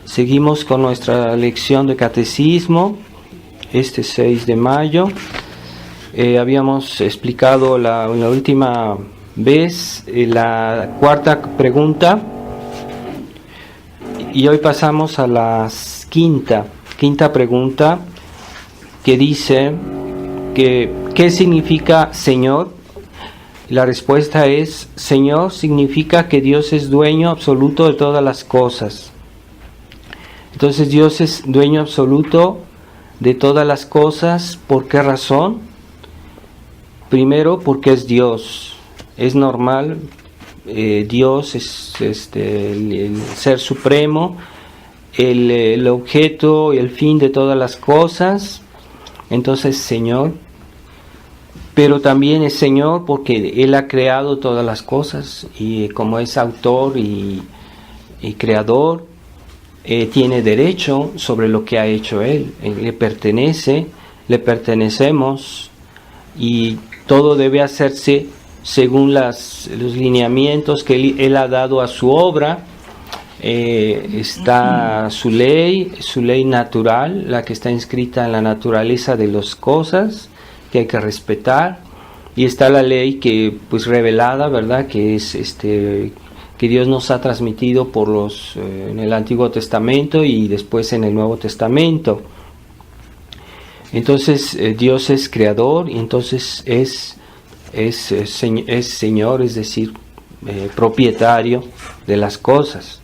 Seguimos con nuestra lección de catecismo, este 6 de mayo. Habíamos explicado la última vez la cuarta pregunta y hoy pasamos a la quinta pregunta, que dice que ¿qué significa Señor? La respuesta es: Señor significa que Dios es dueño absoluto de todas las cosas. Entonces Dios es dueño absoluto de todas las cosas. ¿Por qué razón? Primero, porque es Dios. Es normal. Dios es el ser supremo, el objeto y el fin de todas las cosas. Entonces, Señor. Pero también es Señor porque Él ha creado todas las cosas, y como es autor y creador, tiene derecho sobre lo que ha hecho Él. Le pertenecemos, y todo debe hacerse según los lineamientos que Él ha dado a su obra. Está su ley natural, la que está inscrita en la naturaleza de las cosas, que hay que respetar, y está la ley que pues revelada, ¿verdad?, que es que Dios nos ha transmitido en el Antiguo Testamento y después en el Nuevo Testamento. Entonces Dios es creador, y entonces es Señor, es decir, propietario de las cosas.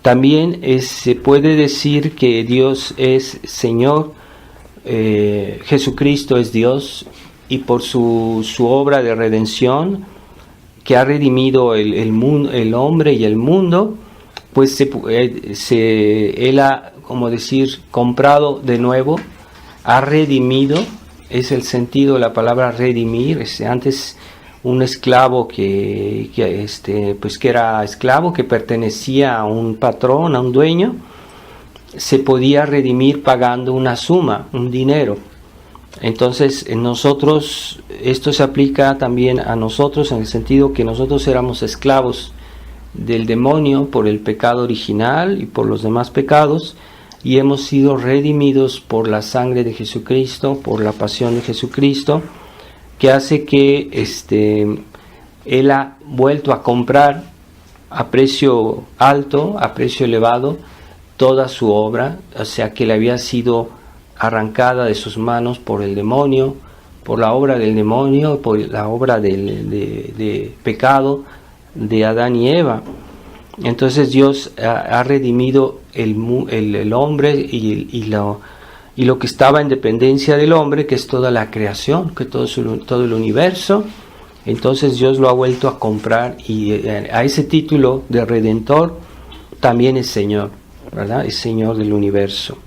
También se puede decir que Dios es Señor. Jesucristo es Dios, y por su obra de redención, que ha redimido el hombre y el mundo, pues Él ha, como decir, comprado de nuevo, ha redimido. Es el sentido de la palabra redimir. Antes un esclavo que era esclavo, que pertenecía a un patrón, a un dueño, se podía redimir pagando una suma, un dinero. Entonces nosotros, esto se aplica también a nosotros, en el sentido que nosotros éramos esclavos del demonio por el pecado original y por los demás pecados, y hemos sido redimidos por la sangre de Jesucristo, por la pasión de Jesucristo, que hace que Él ha vuelto a comprar a precio alto, a precio elevado, toda su obra, o sea, que le había sido arrancada de sus manos por el demonio, por la obra del demonio, por la obra de pecado de Adán y Eva. Entonces Dios ha redimido el hombre y lo que estaba en dependencia del hombre, que es toda la creación, que todo el universo. Entonces Dios lo ha vuelto a comprar, y a ese título de Redentor también es Señor, ¿verdad? Es Señor del universo.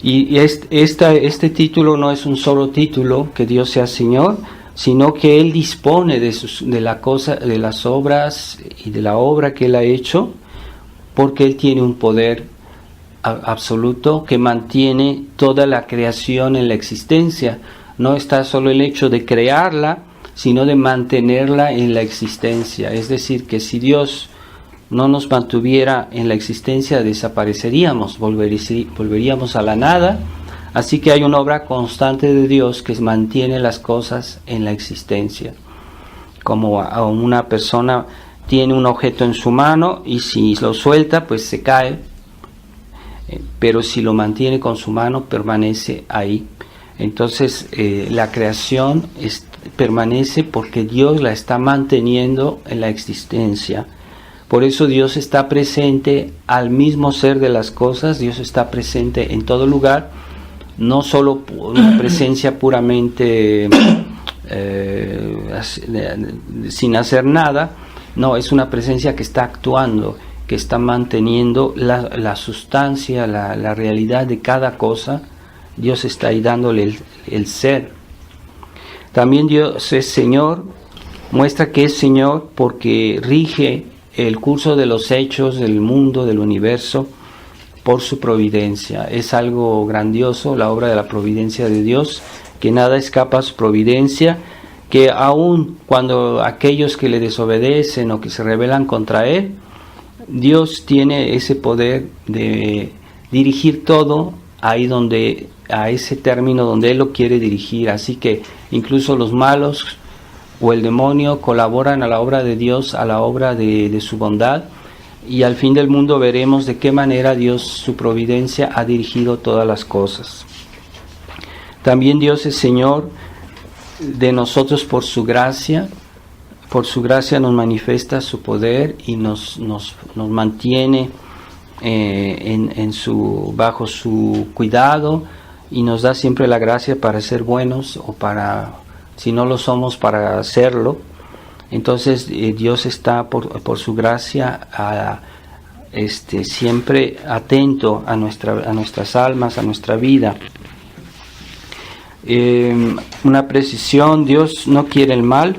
Y este título no es un solo título, que Dios sea Señor, sino que Él dispone de las obras y de la obra que Él ha hecho, porque Él tiene un poder absoluto que mantiene toda la creación en la existencia. No está solo el hecho de crearla, sino de mantenerla en la existencia. Es decir, que si Dios no nos mantuviera en la existencia, desapareceríamos, volveríamos a la nada. Así que hay una obra constante de Dios que mantiene las cosas en la existencia. Como una persona tiene un objeto en su mano, y si lo suelta, pues se cae, pero si lo mantiene con su mano, permanece ahí. Entonces la creación permanece porque Dios la está manteniendo en la existencia. Por eso Dios está presente al mismo ser de las cosas. Dios está presente en todo lugar, no solo una presencia puramente sin hacer nada. No, es una presencia que está actuando, que está manteniendo la sustancia, la realidad de cada cosa. Dios está ahí dándole el ser. También Dios es Señor, muestra que es Señor porque rige el curso de los hechos del mundo, del universo, por su providencia. Es algo grandioso la obra de la providencia de Dios, que nada escapa a su providencia, que aun cuando aquellos que le desobedecen o que se rebelan contra Él, Dios tiene ese poder de dirigir todo ahí donde, a ese término donde Él lo quiere dirigir. Así que incluso los malos o el demonio colaboran a la obra de Dios, a la obra de su bondad, y al fin del mundo veremos de qué manera Dios, su providencia, ha dirigido todas las cosas. También Dios es Señor de nosotros por su gracia nos manifiesta su poder y nos mantiene bajo su cuidado, y nos da siempre la gracia para ser buenos, o para, si no lo somos, para hacerlo. Entonces Dios está por su gracia siempre atento a nuestras almas, a nuestra vida. Una precisión: Dios no quiere el mal,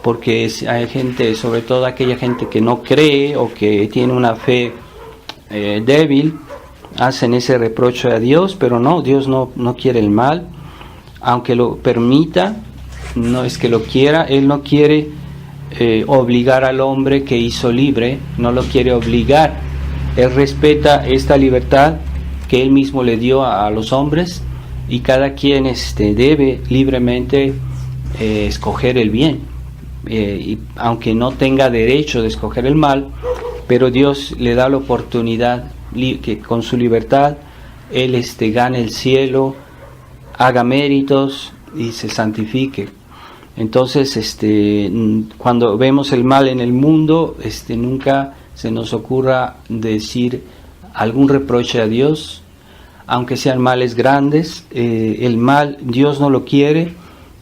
porque hay gente, sobre todo aquella gente que no cree o que tiene una fe débil, hacen ese reproche a Dios, pero no, Dios no quiere el mal, aunque lo permita. No es que lo quiera, Él no quiere obligar al hombre que hizo libre, no lo quiere obligar. Él respeta esta libertad que Él mismo le dio a los hombres, y cada quien debe libremente escoger el bien, y aunque no tenga derecho de escoger el mal, pero Dios le da la oportunidad que con su libertad Él gane el cielo, haga méritos y se santifique. Entonces, cuando vemos el mal en el mundo, nunca se nos ocurra decir algún reproche a Dios, aunque sean males grandes. El mal Dios no lo quiere,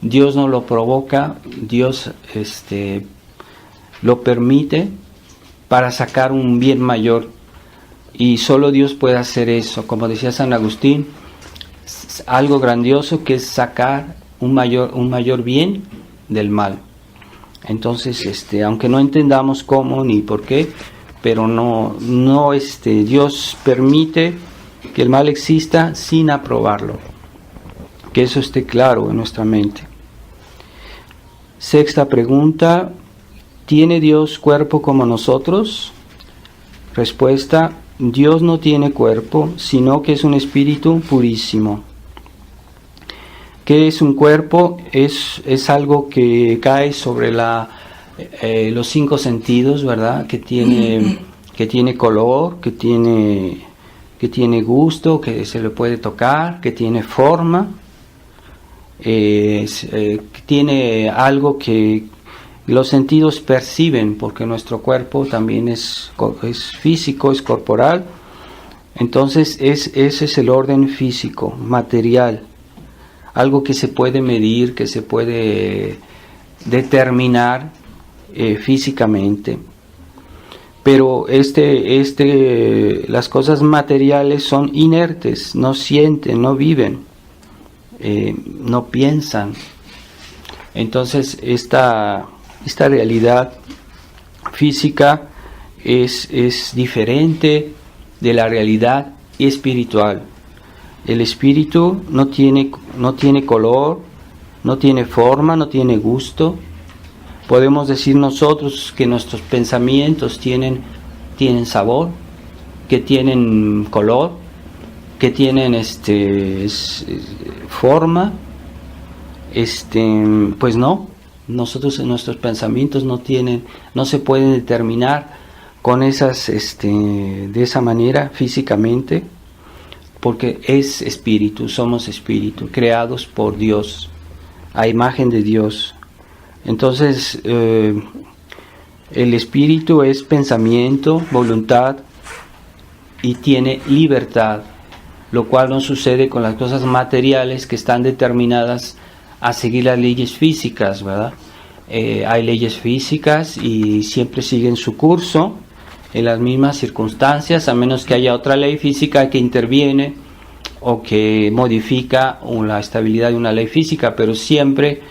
Dios no lo provoca, Dios lo permite para sacar un bien mayor, y solo Dios puede hacer eso. Como decía San Agustín, algo grandioso, que es sacar un mayor bien del mal. Entonces, aunque no entendamos cómo ni por qué, pero Dios permite que el mal exista sin aprobarlo. Que eso esté claro en nuestra mente. Sexta pregunta: ¿tiene Dios cuerpo como nosotros? Respuesta: Dios no tiene cuerpo, sino que es un espíritu purísimo. ¿Qué es un cuerpo? Es algo que cae sobre los cinco sentidos, ¿verdad? Que tiene color, que tiene gusto, que se le puede tocar, que tiene forma, que tiene algo que los sentidos perciben, porque nuestro cuerpo también es físico, es corporal. Entonces ese es el orden físico, material, algo que se puede medir, que se puede determinar físicamente. Pero las cosas materiales son inertes, no sienten, no viven, no piensan. Entonces esta realidad física es diferente de la realidad espiritual. El espíritu no tiene color, no tiene forma, no tiene gusto. Podemos decir nosotros que nuestros pensamientos tienen sabor, que tienen color, que tienen forma. Pues no, nuestros pensamientos no se pueden determinar con de esa manera físicamente, porque es espíritu, somos espíritu, creados por Dios, a imagen de Dios. Entonces, el espíritu es pensamiento, voluntad, y tiene libertad, lo cual no sucede con las cosas materiales, que están determinadas a seguir las leyes físicas, ¿verdad? Hay leyes físicas y siempre siguen su curso en las mismas circunstancias, a menos que haya otra ley física que interviene o que modifica la estabilidad de una ley física, pero siempre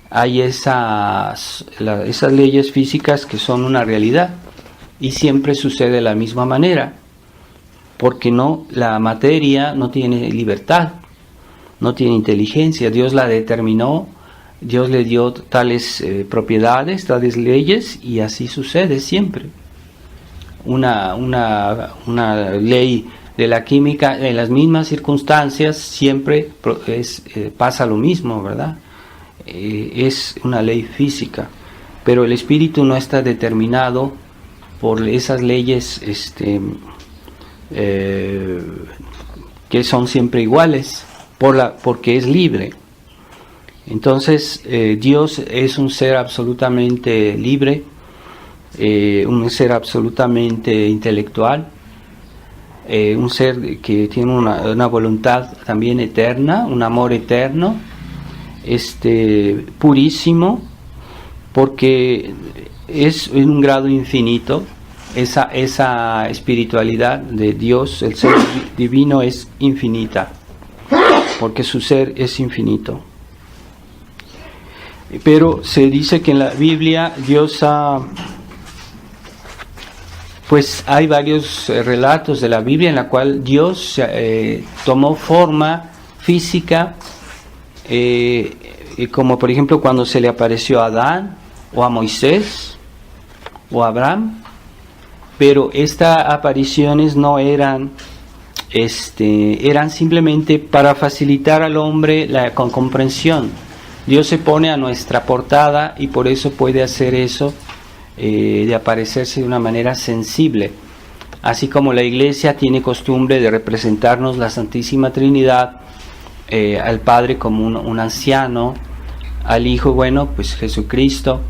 hay esas leyes físicas que son una realidad, y siempre sucede de la misma manera, porque la materia no tiene libertad, no tiene inteligencia. Dios la determinó Dios le dio tales propiedades, tales leyes, y así sucede siempre. Una ley de la química, en las mismas circunstancias, siempre pasa lo mismo, ¿verdad? Es una ley física, pero el espíritu no está determinado por esas leyes que son siempre iguales, porque es libre. Entonces Dios es un ser absolutamente libre, un ser absolutamente intelectual, un ser que tiene una voluntad también eterna, un amor eterno, purísimo, porque es en un grado infinito. Esa espiritualidad de Dios, el ser divino, es infinita, porque su ser es infinito. Pero se dice que en la Biblia Dios pues hay varios relatos de la Biblia en la cual Dios tomó forma física, como por ejemplo cuando se le apareció a Adán, o a Moisés, o a Abraham. Pero estas apariciones no eran simplemente para facilitar al hombre la comprensión. Dios se pone a nuestra portada y por eso puede hacer eso, de aparecerse de una manera sensible. Así como la Iglesia tiene costumbre de representarnos la Santísima Trinidad, al Padre como un anciano, al Hijo, pues Jesucristo,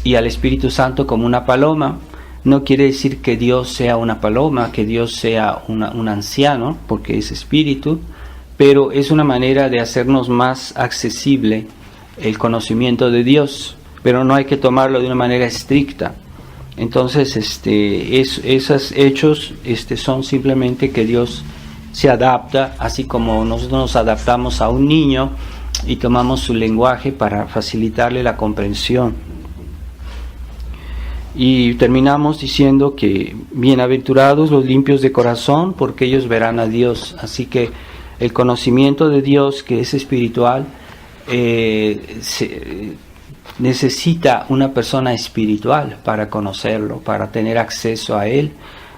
y al Espíritu Santo como una paloma. No quiere decir que Dios sea una paloma, que Dios sea un anciano, porque es espíritu, pero es una manera de hacernos más accesible el conocimiento de Dios, pero no hay que tomarlo de una manera estricta. Entonces, esos hechos son simplemente que Dios se adapta, así como nosotros nos adaptamos a un niño y tomamos su lenguaje para facilitarle la comprensión. Y terminamos diciendo que bienaventurados los limpios de corazón, porque ellos verán a Dios. Así que el conocimiento de Dios, que es espiritual, necesita una persona espiritual para conocerlo, para tener acceso a Él.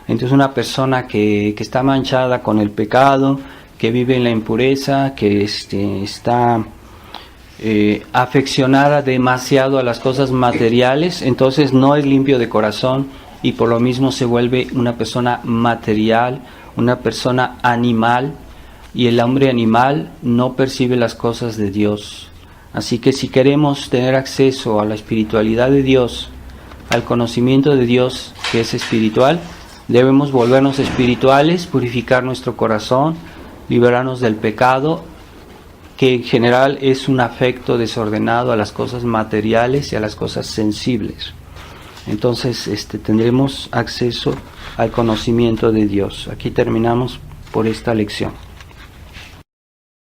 Entonces una persona que está manchada con el pecado, que vive en la impureza, que está afeccionada demasiado a las cosas materiales, entonces no es limpio de corazón y por lo mismo se vuelve una persona material, una persona animal, y el hombre animal no percibe las cosas de Dios. Así que si queremos tener acceso a la espiritualidad de Dios, al conocimiento de Dios que es espiritual, debemos volvernos espirituales, purificar nuestro corazón, liberarnos del pecado, que en general es un afecto desordenado a las cosas materiales y a las cosas sensibles. Entonces tendremos acceso al conocimiento de Dios. Aquí terminamos por esta lección.